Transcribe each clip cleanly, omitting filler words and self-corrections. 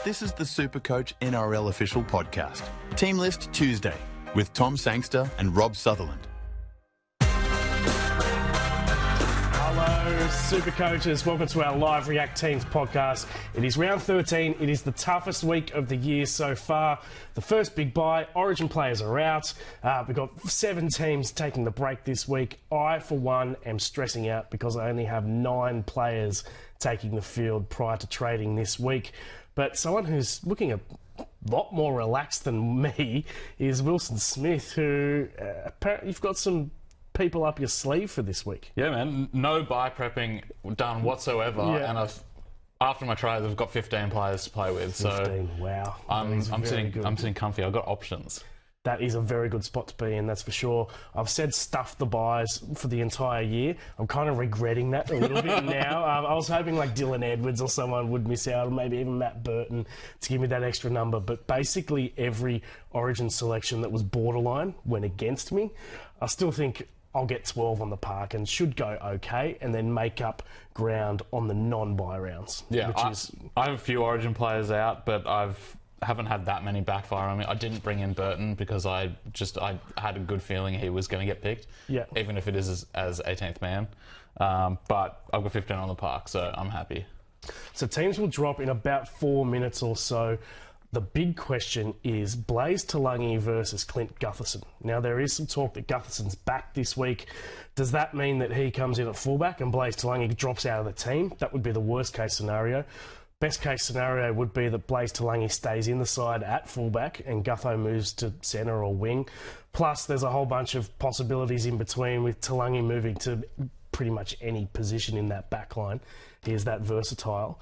This is the SuperCoach NRL official podcast. Team List Tuesday with Tom Sangster and Rob Sutherland. Hello, SuperCoaches. Welcome to our live React Teams podcast. It is round 13. It is the toughest week of the year so far. The first big bye, Origin players are out. We've got 7 teams taking the break this week. I, for one, am stressing out because I only have 9 players taking the field prior to trading this week. But someone who's looking a lot more relaxed than me is Wilson Smith, who apparently you've got some people up your sleeve for this week. Yeah, man. No bye prepping done whatsoever, and after my trades, I've got 15 players to play with. 15, so wow. I'm sitting comfy. I've got options. That is a very good spot to be in, that's for sure. I've said stuff the buys for the entire year. I'm kind of regretting that a little bit now. I was hoping like Dylan Edwards or someone would miss out, or maybe even Matt Burton to give me that extra number. But basically every Origin selection that was borderline went against me. I still think I'll get 12 on the park and should go okay, and then make up ground on the non-buy rounds. Yeah, I have a few Origin players out, but haven't had that many backfire on me. I didn't bring in Burton because I had a good feeling he was going to get picked, even if it is as 18th man. But I've got 15 on the park, so I'm happy. So teams will drop in about 4 minutes or so. The big question is Blaze Talangi versus Clint Gutherson. Now, there is some talk that Gutherson's back this week. Does that mean that he comes in at fullback and Blaze Talangi drops out of the team? That would be the worst case scenario. Best case scenario would be that Blaze Talangi stays in the side at fullback and Gutho moves to centre or wing. Plus, there's a whole bunch of possibilities in between, with Talangi moving to pretty much any position in that back line. He is that versatile.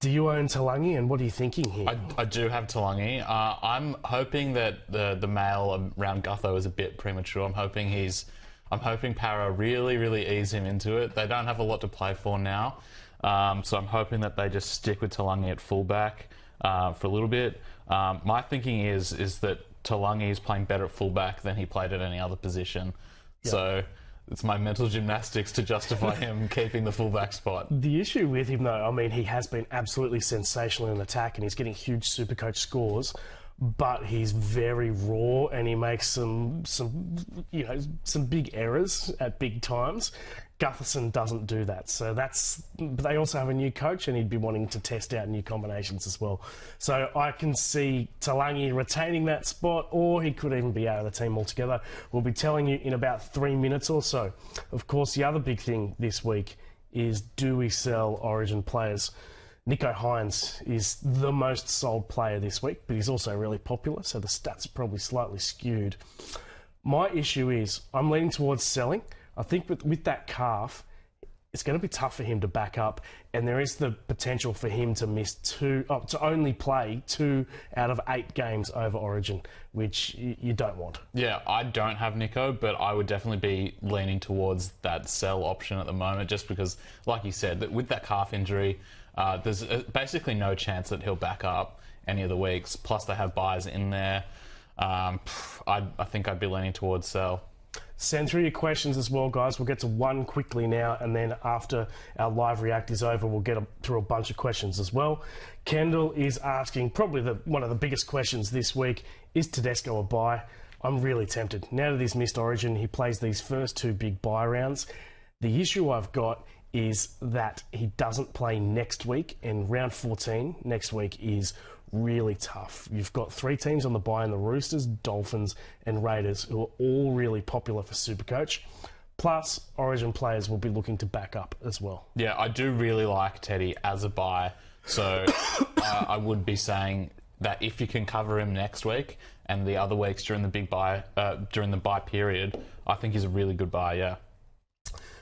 Do you own Talangi, and what are you thinking here? I do have Talangi. I'm hoping that the mail around Gutho is a bit premature. I'm hoping Para really ease him into it. They don't have a lot to play for now. So I'm hoping that they just stick with Talangi at fullback for a little bit. My thinking is that Talangi is playing better at fullback than he played at any other position. Yep. So it's my mental gymnastics to justify him keeping the fullback spot. The issue with him, though, I mean, he has been absolutely sensational in attack and he's getting huge SuperCoach scores, but he's very raw and he makes some big errors at big times. Gutherson doesn't do that. So they also have a new coach and he'd be wanting to test out new combinations as well. So I can see Talangi retaining that spot, or he could even be out of the team altogether. We'll be telling you in about 3 minutes or so. Of course, the other big thing this week is, do we sell Origin players? Nicho Hynes is the most sold player this week, but he's also really popular, so the stats are probably slightly skewed. My issue is I'm leaning towards selling. I think with that calf, it's going to be tough for him to back up, and there is the potential for him to miss to only play 2 out of 8 games over Origin, which you don't want. Yeah, I don't have Nicho, but I would definitely be leaning towards that sell option at the moment, just because, like you said, that with that calf injury, there's basically no chance that he'll back up any of the weeks. Plus, they have buys in there. I think I'd be leaning towards sell. Send through your questions as well, guys. We'll get to one quickly now, and then after our live react is over, we'll get through a bunch of questions as well. Kendall is asking probably one of the biggest questions this week: is Tedesco a buy? I'm really tempted. Now that he's missed Origin, he plays these first 2 big buy rounds. The issue I've got is that he doesn't play next week, and round 14 next week is really tough. You've got 3 teams on the bye in the Roosters, Dolphins and Raiders, who are all really popular for SuperCoach. Plus, Origin players will be looking to back up as well. Yeah, I do really like Teddy as a buy, so I would be saying that if you can cover him next week and the other weeks during the big buy, during the buy period, I think he's a really good buy. Yeah.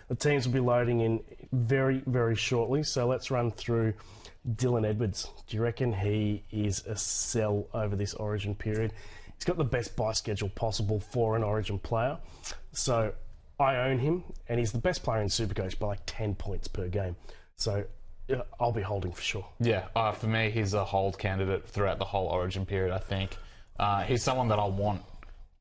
The teams will be loading in very shortly, so let's run through Dylan Edwards. Do you reckon he is a sell over this Origin period? He's got the best buy schedule possible for an Origin player, so I own him, and he's the best player in SuperCoach by like 10 points per game. So I'll be holding for sure. Yeah, for me, he's a hold candidate throughout the whole Origin period, I think. He's someone that I'll want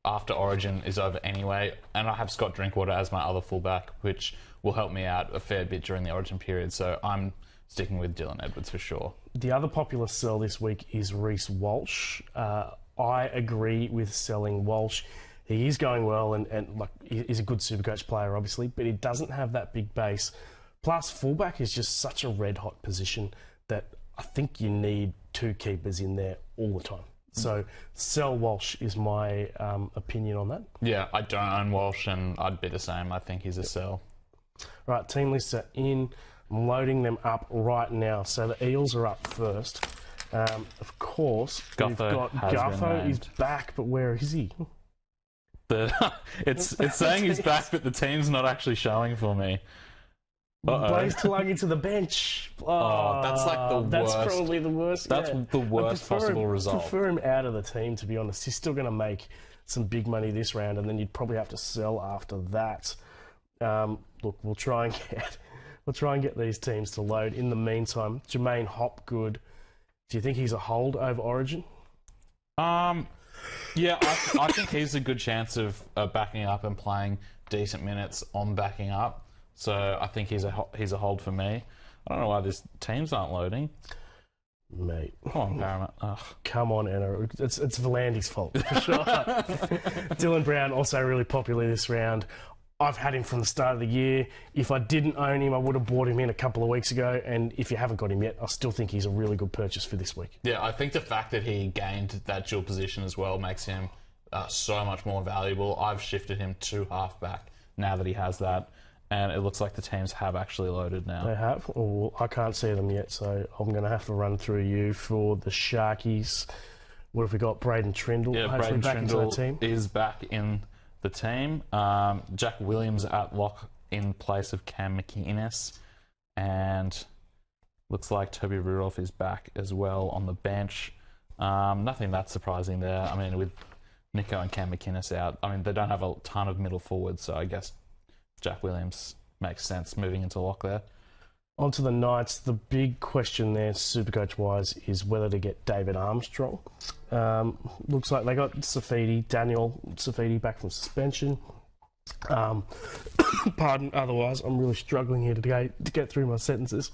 after Origin is over anyway, and I have Scott Drinkwater as my other fullback, which will help me out a fair bit during the Origin period. So I'm sticking with Dylan Edwards for sure. The other popular sell this week is Reece Walsh. I agree with selling Walsh. He is going well and like he's a good Supercoach player, obviously, but he doesn't have that big base. Plus, fullback is just such a red-hot position that I think you need two keepers in there all the time. So, sell Walsh is my opinion on that. Yeah, I don't own Walsh, and I'd be the same. I think he's a sell. Right, team lists are in. I'm loading them up right now. So, the Eels are up first. Of course, we've got Gutho is back, but where is he? It's saying he's back, but the team's not actually showing for me. Blaze Tulagi to the bench. Oh, that's like the worst. That's probably the worst. That's the worst possible result. I prefer him out of the team, to be honest. He's still going to make some big money this round, and then you'd probably have to sell after that. Look, we'll try and get these teams to load. In the meantime, Jermaine Hopgood. Do you think he's a hold over Origin? Yeah, I think he's a good chance of backing up and playing decent minutes on backing up. So I think he's a hold for me. I don't know why these teams aren't loading. Mate. Come on, Paramount. Ugh. Come on, Anna. It's Volandi's fault, for sure. Dylan Brown, also really popular this round. I've had him from the start of the year. If I didn't own him, I would have bought him in a couple of weeks ago. And if you haven't got him yet, I still think he's a really good purchase for this week. Yeah, I think the fact that he gained that dual position as well makes him so much more valuable. I've shifted him to halfback now that he has that. And it looks like the teams have actually loaded now. They have? Well, I can't see them yet, so I'm going to have to run through you for the Sharkies. What have we got? Braden Trindle. Yeah, hopefully Braden back into Trindle the team. is back in the team. Jack Williams at lock in place of Cam McInnes. And looks like Toby Rudolph is back as well on the bench. Nothing that surprising there. I mean, with Nico and Cam McInnes out, I mean, they don't have a ton of middle forwards, so I guess Jack Williams makes sense moving into lock there. On to the Knights. The big question there, Supercoach-wise, is whether to get David Armstrong. Looks like they got Daniel Safidi back from suspension. Pardon, otherwise, I'm really struggling here to get through my sentences.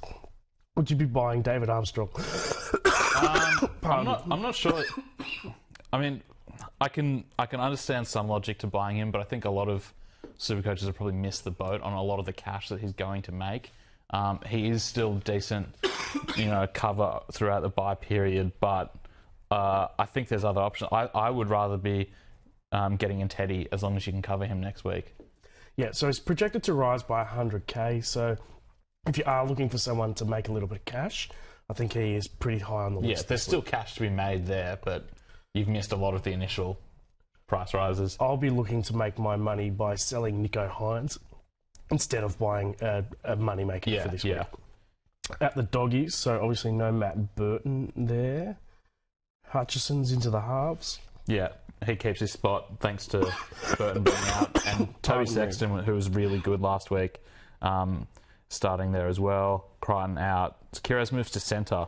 Would you be buying David Armstrong? I'm not sure. I mean, I can understand some logic to buying him, but I think a lot of Supercoaches have probably missed the boat on a lot of the cash that he's going to make. He is still decent, cover throughout the bye period, but I think there's other options. I would rather be getting in Teddy as long as you can cover him next week. Yeah, so he's projected to rise by 100k. So if you are looking for someone to make a little bit of cash, I think he is pretty high on the list. Yeah, there's still cash to be made there, but you've missed a lot of the initial price rises. I'll be looking to make my money by selling Nico Hines instead of buying a moneymaker for this week. At the Doggies, so obviously no Matt Burton there. Hutchison's into the halves. Yeah, he keeps his spot thanks to Burton being out. And Toby Sexton, who was really good last week, starting there as well. Crichton out. Kiraz moves to centre.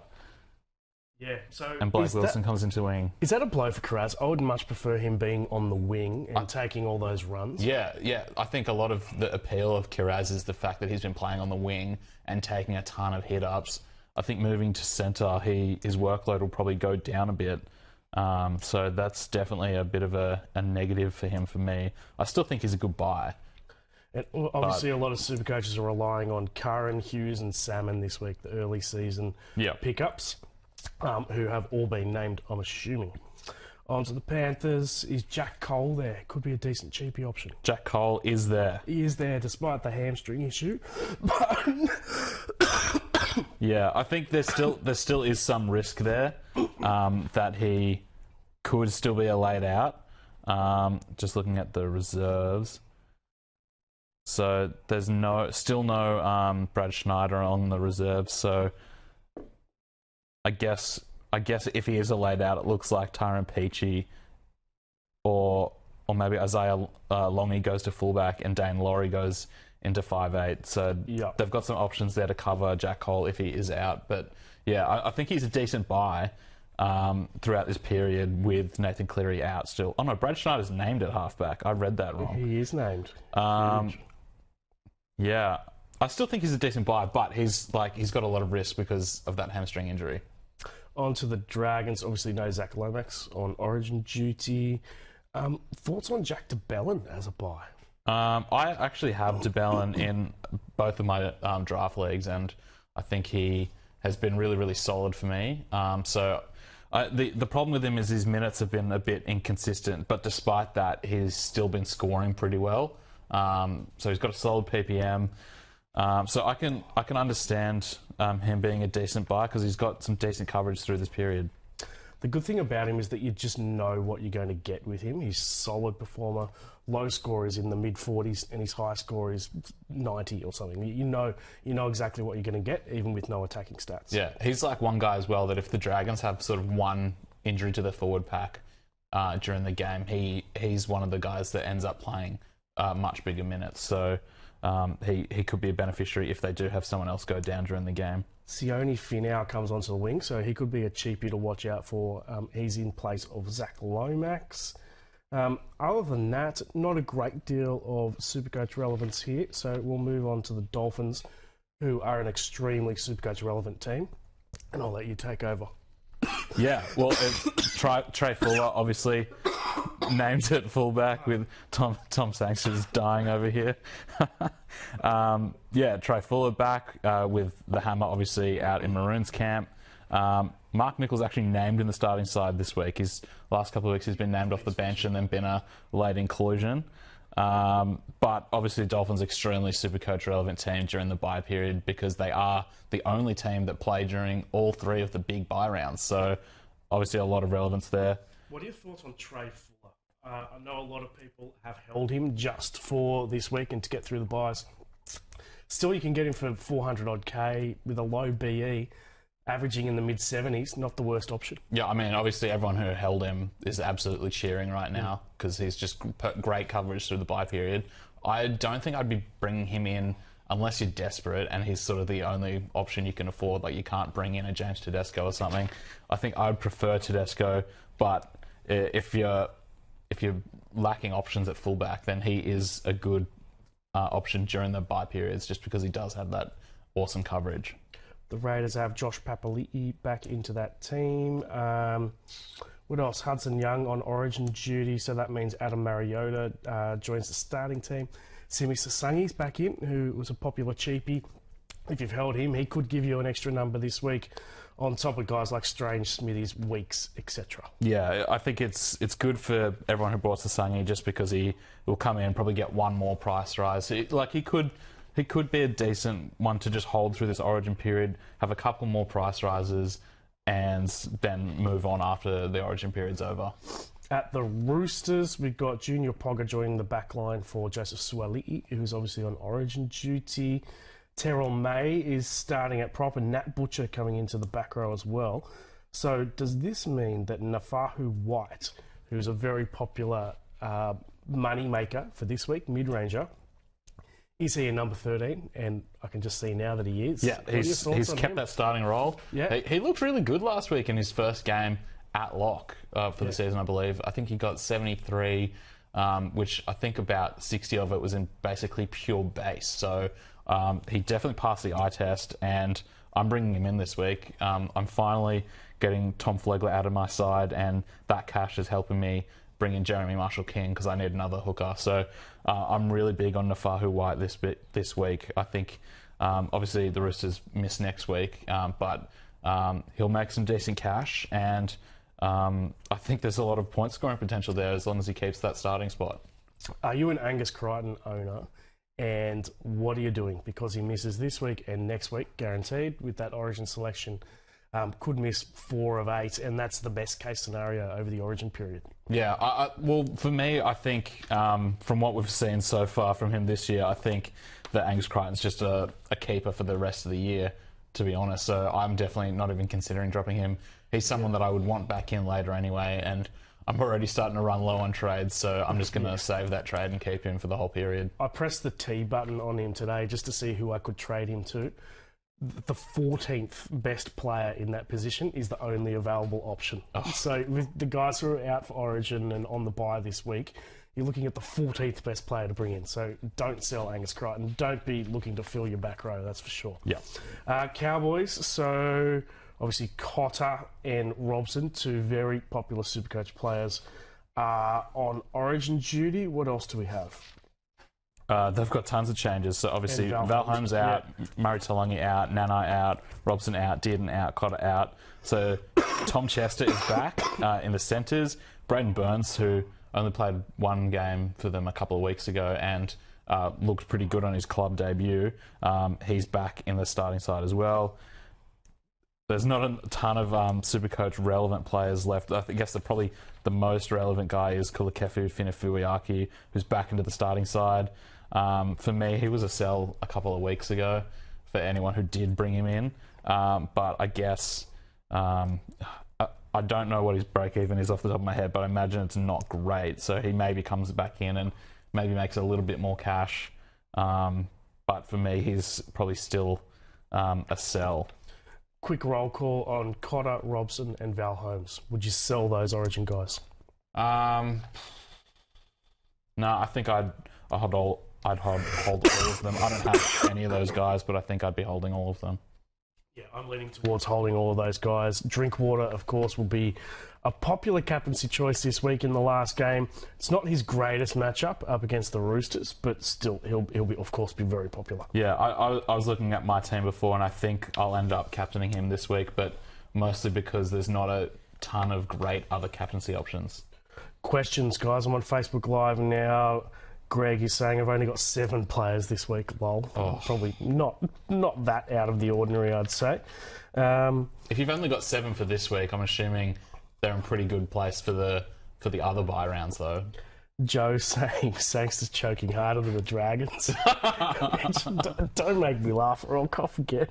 Yeah, so and Blake Wilson comes into wing. Is that a blow for Kiraz? I would much prefer him being on the wing and taking all those runs. Yeah. I think a lot of the appeal of Kiraz is the fact that he's been playing on the wing and taking a ton of hit-ups. I think moving to centre, his workload will probably go down a bit. So that's definitely a bit of a negative for him for me. I still think he's a good buy. And obviously, a lot of Supercoaches are relying on Curran, Hughes and Salmon this week, the early season pickups. Who have all been named, I'm assuming. On to the Panthers. Is Jack Cole there? Could be a decent cheapie option. Jack Cole is there. He is there despite the hamstring issue. Yeah, I think there still is some risk there that he could still be a laid out. Just looking at the reserves. So there's still no Brad Schneider on the reserves, so I guess if he is a laid out, it looks like Tyrone Peachy or maybe Isaiah Longy goes to fullback and Dane Laurie goes into 5'8". So they've got some options there to cover Jack Cole if he is out. But yeah, I think he's a decent buy throughout this period with Nathan Cleary out still. Oh no, Brad Schneider's named at halfback. I read that wrong. He is named. Yeah. I still think he's a decent buy, but he's got a lot of risk because of that hamstring injury. On to the Dragons. Obviously, no Zach Lomax on Origin duty. Thoughts on Jack DeBellin as a buy? I actually have DeBellin in both of my draft leagues, and I think he has been really, really solid for me. The problem with him is his minutes have been a bit inconsistent, but despite that, he's still been scoring pretty well. So he's got a solid PPM. So I can understand him being a decent buy because he's got some decent coverage through this period. The good thing about him is that you just know what you're going to get with him. He's a solid performer. Low score is in the mid-40s, and his high score is 90 or something. You know exactly what you're going to get, even with no attacking stats. Yeah, he's like one guy as well that if the Dragons have sort of one injury to the forward pack during the game, he's one of the guys that ends up playing much bigger minutes. So he could be a beneficiary if they do have someone else go down during the game. Sione Finau comes onto the wing, so he could be a cheapie to watch out for. He's in place of Zach Lomax. Other than that, not a great deal of SuperCoach relevance here, so we'll move on to the Dolphins, who are an extremely SuperCoach relevant team, and I'll let you take over. Yeah, well, Trey Fuller obviously named at fullback with Tom Sangster's dying over here. Trey Fuller back with the hammer obviously out in Maroons camp. Mark Nichols actually named in the starting side this week. His last couple of weeks he's been named off the bench and then been a late inclusion. But obviously the Dolphins extremely SuperCoach relevant team during the bye period because they are the only team that play during all three of the big bye rounds. So obviously a lot of relevance there. What are your thoughts on Trey Fuller? I know a lot of people have held him just for this week and to get through the byes. Still, you can get him for 400 odd K with a low BE, averaging in the mid-70s. Not the worst option. Yeah, I mean, obviously everyone who held him is absolutely cheering right now because he's just great coverage through the bye period. I don't think I'd be bringing him in unless you're desperate and he's sort of the only option you can afford. Like, you can't bring in a James Tedesco or something. I think I would prefer Tedesco, but if you're lacking options at fullback, then he is a good option during the bye periods just because he does have that awesome coverage. The Raiders have Josh Papali'i back into that team. What else? Hudson Young on Origin duty, so that means Adam Mariota joins the starting team. Simi Sasangi's back in, who was a popular cheapie. If you've held him, he could give you an extra number this week on top of guys like Strange, Smithies, Weeks, etc. Yeah, I think it's good for everyone who bought Sasangi just because he will come in and probably get one more price rise. He could be a decent one to just hold through this Origin period, have a couple more price rises, and then move on after the Origin period's over. At the Roosters, we've got Junior Pogga joining the backline for Joseph Suali'i, who's obviously on Origin duty. Terrell May is starting at prop, and Nat Butcher coming into the back row as well. So does this mean that Nafahu White, who's a very popular money maker for this week, mid-ranger, is he a number 13? And I can just see now that he is. Yeah, he's kept that starting role. Yeah. He looked really good last week in his first game at lock for the season, I believe. I think he got 73, which I think about 60 of it was in basically pure base. So he definitely passed the eye test, and I'm bringing him in this week. I'm finally getting Tom Flegler out of my side, and that cash is helping me bring in Jeremy Marshall-King because I need another hooker. So I'm really big on Nafahu White this week. I think obviously the Roosters miss next week, but he'll make some decent cash, and I think there's a lot of point scoring potential there as long as he keeps that starting spot. Are you an Angus Crichton owner? And what are you doing? Because he misses this week and next week, guaranteed, with that Origin selection. Could miss 4 of 8, and that's the best case scenario over the Origin period. Yeah, well, for me, I think from what we've seen so far from him this year, I think that Angus Crichton's just a keeper for the rest of the year, to be honest. So I'm definitely not even considering dropping him. He's someone that I would want back in later anyway, and I'm already starting to run low on trades, so I'm just going to save that trade and keep him for the whole period. I pressed the T button on him today just to see who I could trade him to. The 14th best player in that position is the only available option. Oh. So with the guys who are out for Origin and on the bye this week, you're looking at the 14th best player to bring in. So don't sell Angus Crichton. Don't be looking to fill your back row, that's for sure. Yeah. Cowboys, so obviously Cotter and Robson, two very popular Supercoach players, are on Origin duty. What else do we have? They've got tons of changes. So obviously Val Holmes out, Murray Taulagi out, Nanai out, Robson out, Dearden out, Cotter out. So Tom Chester is back in the centres. Braden Burns, who only played one game for them a couple of weeks ago and looked pretty good on his club debut. He's back in the starting side as well. There's not a ton of Supercoach relevant players left. I guess probably the most relevant guy is Kulakefu Finafuiaki, who's back into the starting side. For me, he was a sell a couple of weeks ago for anyone who did bring him in. But I guess I don't know what his break-even is off the top of my head, but I imagine it's not great. So he maybe comes back in and maybe makes a little bit more cash. But for me, he's probably still a sell. Quick roll call on Cotter, Robson, and Val Holmes. Would you sell those Origin guys? No, I think I'd hold all of them. I don't have any of those guys, but I think I'd be holding all of them. Yeah, I'm leaning towards holding all of those guys. Drinkwater, of course, will be a popular captaincy choice this week in the last game. It's not his greatest matchup up against the Roosters, but still, he'll be, of course, be very popular. Yeah, I was looking at my team before, and I think I'll end up captaining him this week, but mostly because there's not a ton of great other captaincy options. Questions, guys. I'm on Facebook Live now. Greg is saying I've only got 7 players this week. Lol. Oh. Probably not that out of the ordinary, I'd say. If you've only got 7 for this week, I'm assuming they're in pretty good place for the other bye rounds, though. Joe saying Sangster's choking harder than the Dragons. Don't make me laugh or I'll cough again.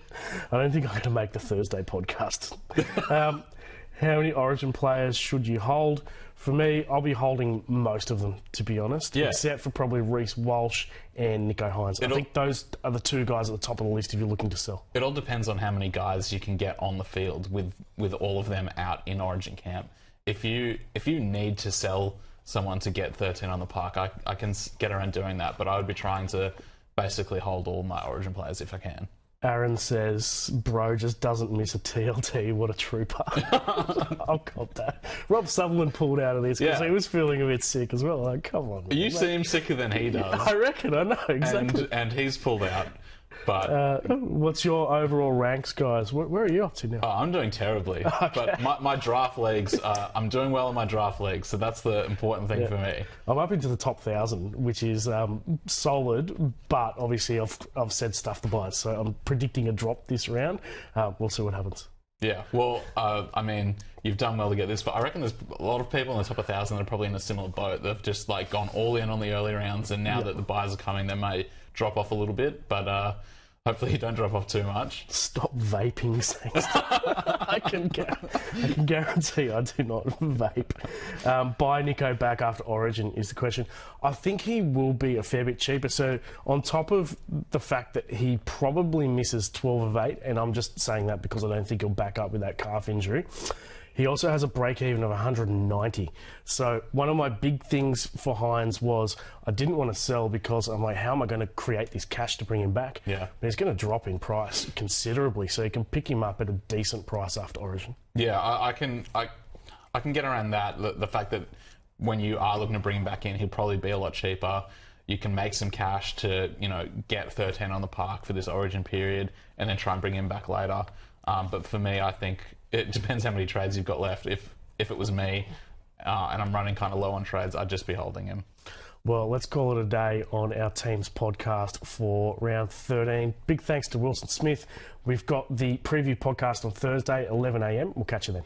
I don't think I'm going to make the Thursday podcast. How many Origin players should you hold? For me, I'll be holding most of them, to be honest, except for probably Reece Walsh and Nicho Hines. I think those are the 2 guys at the top of the list if you're looking to sell. It all depends on how many guys you can get on the field with all of them out in Origin camp. If you need to sell someone to get 13 on the park, I can get around doing that, but I would be trying to basically hold all my Origin players if I can. Aaron says, bro just doesn't miss a TLT. What a trooper. I'll cop that. Rob Sutherland pulled out of this because he was feeling a bit sick as well. Like, come on. You seem sicker than he does. I reckon, I know, exactly. And he's pulled out. But what's your overall ranks, guys? Where are you up to now? Oh, I'm doing terribly. Okay. But my draft leagues, I'm doing well in my draft leagues, so that's the important thing for me. I'm up into the top 1,000, which is solid, but obviously I've said stuff to buy, so I'm predicting a drop this round. We'll see what happens. Yeah, well, I mean, you've done well to get this, but I reckon there's a lot of people in the top 1,000 that are probably in a similar boat. They've just gone all in on the early rounds, and now that the buys are coming, they may drop off a little bit, but hopefully you don't drop off too much. Stop vaping, I can guarantee I do not vape. Buy Nico back after Origin is the question. I think he will be a fair bit cheaper. So on top of the fact that he probably misses 12 of 8, and I'm just saying that because I don't think he'll back up with that calf injury, he also has a break-even of 190. So one of my big things for Hines was I didn't want to sell because I'm like, how am I going to create this cash to bring him back? Yeah. But he's going to drop in price considerably, so you can pick him up at a decent price after Origin. Yeah, I can get around that. The fact that when you are looking to bring him back in, he'll probably be a lot cheaper. You can make some cash to, get 13 on the park for this Origin period and then try and bring him back later. But for me, I think it depends how many trades you've got left. If it was me and I'm running kind of low on trades, I'd just be holding him. Well, let's call it a day on our team's podcast for round 13. Big thanks to Wilson Smith. We've got the preview podcast on Thursday, 11 a.m. We'll catch you then.